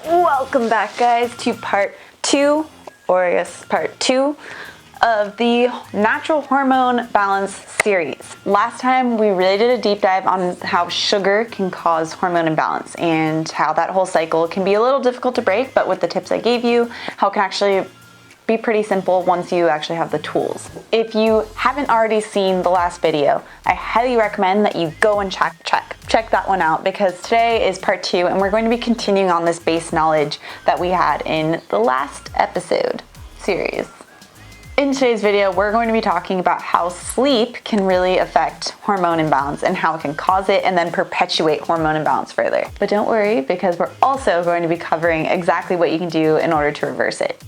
Welcome back, guys, to part two of the Natural Hormone Balance Series. Last time we really did a deep dive on how sugar can cause hormone imbalance and how that whole cycle can be a little difficult to break, but with the tips I gave you, how it can actually be pretty simple once you actually have the tools. If you haven't already seen the last video, I highly recommend that you go and check that one out, because today is part two and we're going to be continuing on this base knowledge that we had in the last episode series. In today's video, we're going to be talking about how sleep can really affect hormone imbalance and how it can cause it and then perpetuate hormone imbalance further. But don't worry, because we're also going to be covering exactly what you can do in order to reverse it.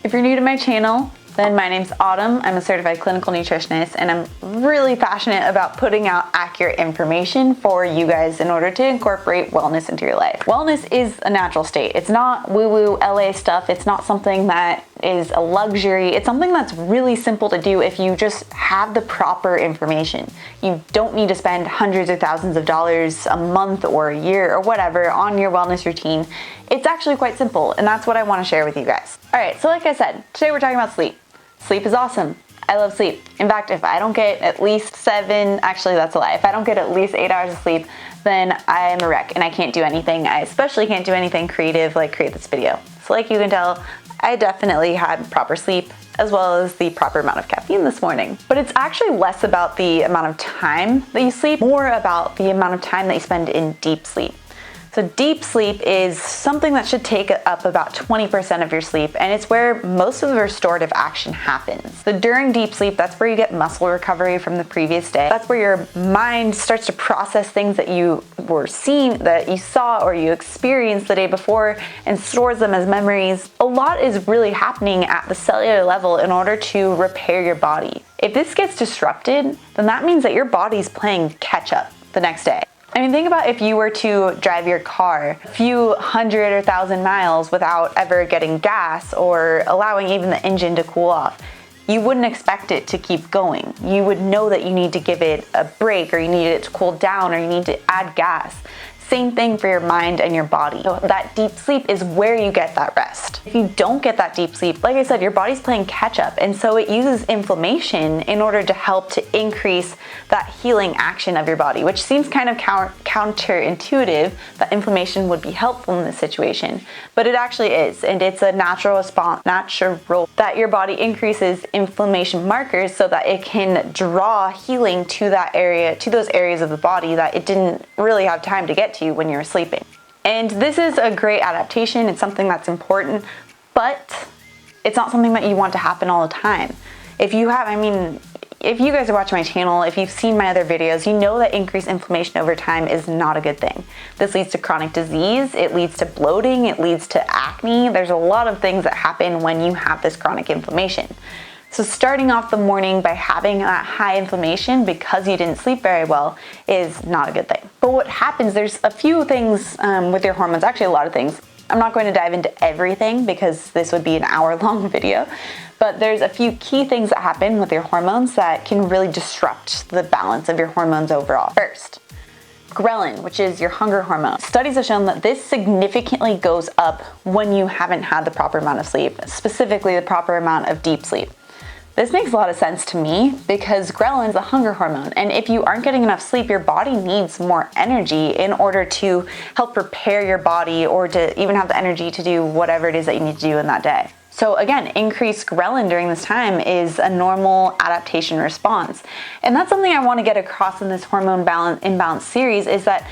If you're new to my channel, then my name's Autumn. I'm a certified clinical nutritionist and I'm really passionate about putting out accurate information for you guys in order to incorporate wellness into your life. Wellness is a natural state. It's not woo-woo LA stuff. It's not something that is a luxury. It's something that's really simple to do if you just have the proper information. You don't need to spend hundreds or thousands of dollars a month or a year or whatever on your wellness routine. It's actually quite simple, and that's what I want to share with you guys. All right, so like I said, today we're talking about sleep. Sleep is awesome. I love sleep. In fact, if I don't get at least if I don't get at least 8 hours of sleep, then I am a wreck and I can't do anything. I especially can't do anything creative like create this video. So like you can tell, I definitely had proper sleep as well as the proper amount of caffeine this morning. But it's actually less about the amount of time that you sleep, more about the amount of time that you spend in deep sleep. So deep sleep is something that should take up about 20% of your sleep, and it's where most of the restorative action happens. So during deep sleep, that's where you get muscle recovery from the previous day. That's where your mind starts to process things that you saw or you experienced the day before and stores them as memories. A lot is really happening at the cellular level in order to repair your body. If this gets disrupted, then that means that your body's playing catch up the next day. I mean, think about if you were to drive your car a few hundred or thousand miles without ever getting gas or allowing even the engine to cool off. You wouldn't expect it to keep going. You would know that you need to give it a break, or you need it to cool down, or you need to add gas. Same thing for your mind and your body. So that deep sleep is where you get that rest. If you don't get that deep sleep, like I said, your body's playing catch up, and so it uses inflammation in order to help to increase that healing action of your body, which seems kind of counterintuitive that inflammation would be helpful in this situation, but it actually is, and it's a natural response, that your body increases inflammation markers so that it can draw healing to that area, to those areas of the body that it didn't really have time to get to when you were sleeping. And this is a great adaptation. It's something that's important, but it's not something that you want to happen all the time. If you guys are watching my channel, if you've seen my other videos, you know that increased inflammation over time is not a good thing. This leads to chronic disease, it leads to bloating, it leads to acne. There's a lot of things that happen when you have this chronic inflammation. So starting off the morning by having that high inflammation because you didn't sleep very well is not a good thing. But what happens, there's a few things with your hormones, actually a lot of things. I'm not going to dive into everything because this would be an hour-long video, but there's a few key things that happen with your hormones that can really disrupt the balance of your hormones overall. First, ghrelin, which is your hunger hormone. Studies have shown that this significantly goes up when you haven't had the proper amount of sleep, specifically the proper amount of deep sleep. This makes a lot of sense to me because ghrelin is a hunger hormone, and if you aren't getting enough sleep, your body needs more energy in order to help repair your body or to even have the energy to do whatever it is that you need to do in that day. So again, increased ghrelin during this time is a normal adaptation response. And that's something I want to get across in this hormone imbalance series, is that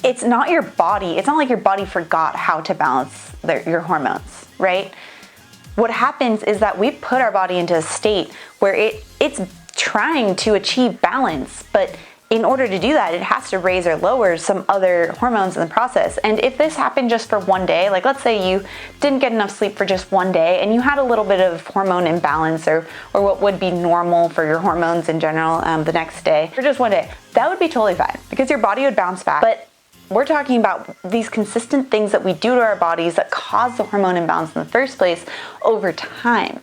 it's not your body. It's not like your body forgot how to balance your hormones, right? What happens is that we put our body into a state where it's trying to achieve balance, but in order to do that, it has to raise or lower some other hormones in the process. And if this happened just for one day, like let's say you didn't get enough sleep for just one day and you had a little bit of hormone imbalance or what would be normal for your hormones in general the next day, for just one day, that would be totally fine because your body would bounce back. But we're talking about these consistent things that we do to our bodies that cause the hormone imbalance in the first place over time.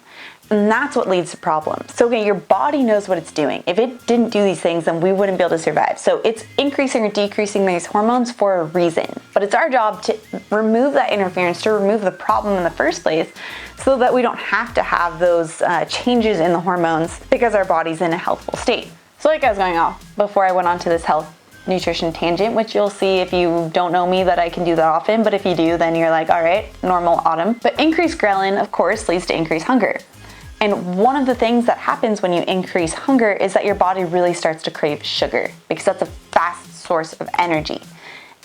And that's what leads to problems. So again, your body knows what it's doing. If it didn't do these things, then we wouldn't be able to survive. So it's increasing or decreasing these hormones for a reason. But it's our job to remove that interference, to remove the problem in the first place, so that we don't have to have those changes in the hormones because our body's in a healthful state. So like I was going off before I went on to this health nutrition tangent, which you'll see if you don't know me that I can do that often, but if you do, then you're like, all right, normal Autumn. But increased ghrelin, of course, leads to increased hunger. And one of the things that happens when you increase hunger is that your body really starts to crave sugar, because that's a fast source of energy.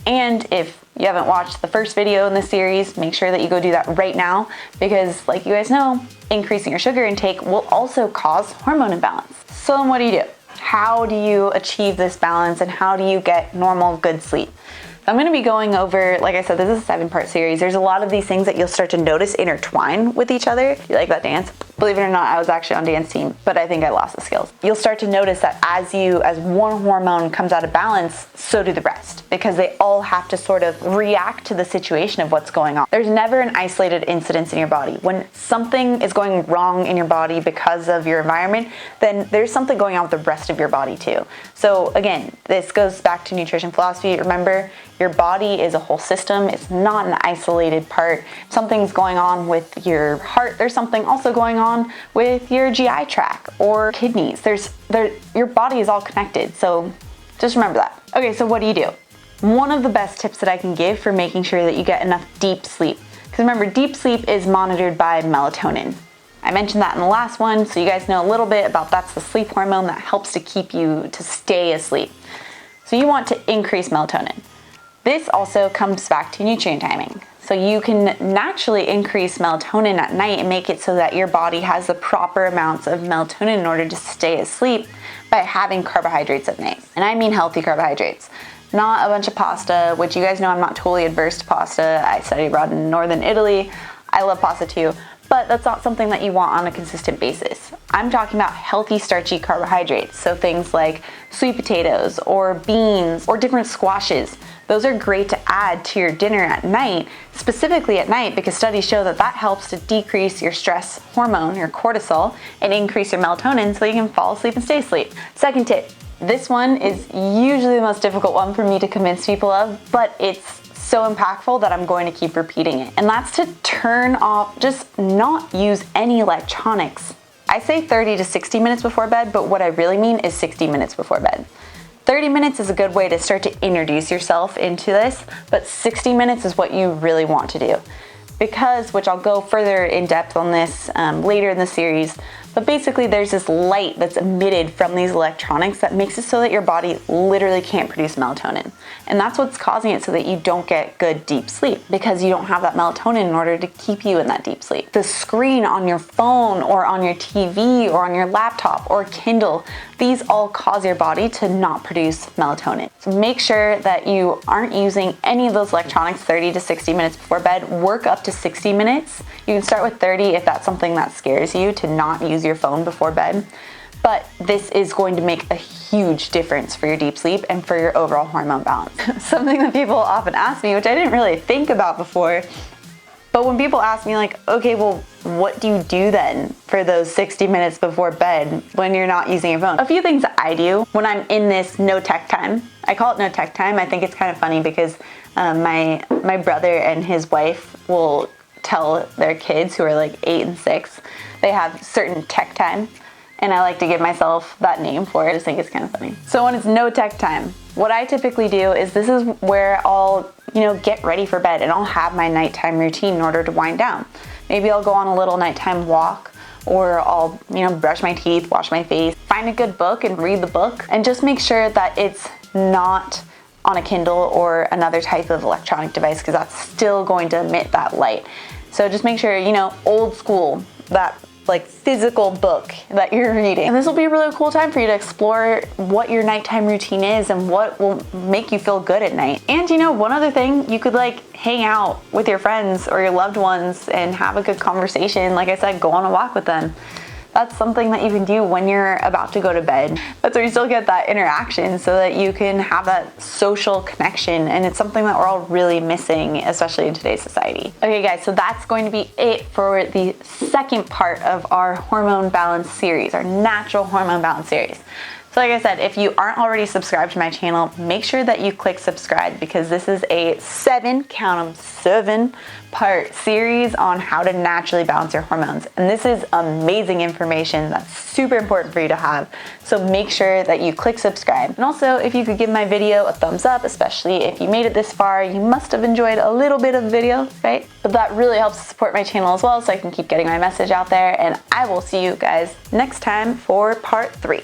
And if you haven't watched the first video in this series, make sure that you go do that right now, because like you guys know, increasing your sugar intake will also cause hormone imbalance. So then what do? How do you achieve this balance, and how do you get normal, good sleep? So I'm going to be going over, like I said, this is a 7-part series. There's a lot of these things that you'll start to notice intertwine with each other. You like that dance? Believe it or not, I was actually on dance team, but I think I lost the skills. You'll start to notice that as one hormone comes out of balance, so do the rest, because they all have to sort of react to the situation of what's going on. There's never an isolated incident in your body. When something is going wrong in your body because of your environment, then there's something going on with the rest of your body too. So again, this goes back to nutrition philosophy. Remember, your body is a whole system. It's not an isolated part. Something's going on with your heart. There's something also going on with your GI tract or kidneys. Your body is all connected. So just remember that. Okay, so what do? One of the best tips that I can give for making sure that you get enough deep sleep, because remember, deep sleep is monitored by melatonin. I mentioned that in the last one, so you guys know a little bit about that's the sleep hormone that helps to keep you to stay asleep. So you want to increase melatonin. This also comes back to nutrient timing. So you can naturally increase melatonin at night and make it so that your body has the proper amounts of melatonin in order to stay asleep by having carbohydrates at night. And I mean healthy carbohydrates, not a bunch of pasta, which you guys know I'm not totally adverse to pasta. I studied abroad in northern Italy. I love pasta too, but that's not something that you want on a consistent basis. I'm talking about healthy starchy carbohydrates. So things like sweet potatoes or beans or different squashes. Those are great to add to your dinner at night, specifically at night, because studies show that that helps to decrease your stress hormone, your cortisol, and increase your melatonin so you can fall asleep and stay asleep. Second tip. This one is usually the most difficult one for me to convince people of, but it's so impactful that I'm going to keep repeating it. And that's to turn off, just not use any electronics. I say 30 to 60 minutes before bed, but what I really mean is 60 minutes before bed. 30 minutes is a good way to start to introduce yourself into this, but 60 minutes is what you really want to do. Because, which I'll go further in depth on this later in the series, but basically there's this light that's emitted from these electronics that makes it so that your body literally can't produce melatonin. And that's what's causing it so that you don't get good deep sleep, because you don't have that melatonin in order to keep you in that deep sleep. The screen on your phone or on your TV or on your laptop or Kindle, these all cause your body to not produce melatonin. So make sure that you aren't using any of those electronics 30 to 60 minutes before bed. Work up to 60 minutes. You can start with 30 if that's something that scares you, to not use your phone before bed. But this is going to make a huge difference for your deep sleep and for your overall hormone balance. Something that people often ask me, which I didn't really think about before, but when people ask me like, okay, well, what do you do then for those 60 minutes before bed when you're not using your phone? A few things that I do when I'm in this no tech time. I call it no tech time. I think it's kind of funny because my brother and his wife will tell their kids who are like 8 and 6, they have certain tech time. And I like to give myself that name for it. I just think it's kind of funny. So when it's no tech time, what I typically do is this is where I'll, get ready for bed, and I'll have my nighttime routine in order to wind down. Maybe I'll go on a little nighttime walk, or I'll, brush my teeth, wash my face, find a good book and read the book, and just make sure that it's not on a Kindle or another type of electronic device, because that's still going to emit that light. So just make sure, old school, that like physical book that you're reading. And this will be a really cool time for you to explore what your nighttime routine is and what will make you feel good at night. And one other thing, you could like hang out with your friends or your loved ones and have a good conversation. Like I said, go on a walk with them. That's something that you can do when you're about to go to bed. That's where you still get that interaction so that you can have that social connection, and it's something that we're all really missing, especially in today's society. Okay guys, so that's going to be it for the second part of our hormone balance series, our natural hormone balance series. So like I said, if you aren't already subscribed to my channel, make sure that you click subscribe, because this is a 7-part series on how to naturally balance your hormones. And this is amazing information that's super important for you to have. So make sure that you click subscribe. And also, if you could give my video a thumbs up, especially if you made it this far, you must have enjoyed a little bit of the video, right? But that really helps support my channel as well, so I can keep getting my message out there. And I will see you guys next time for part 3.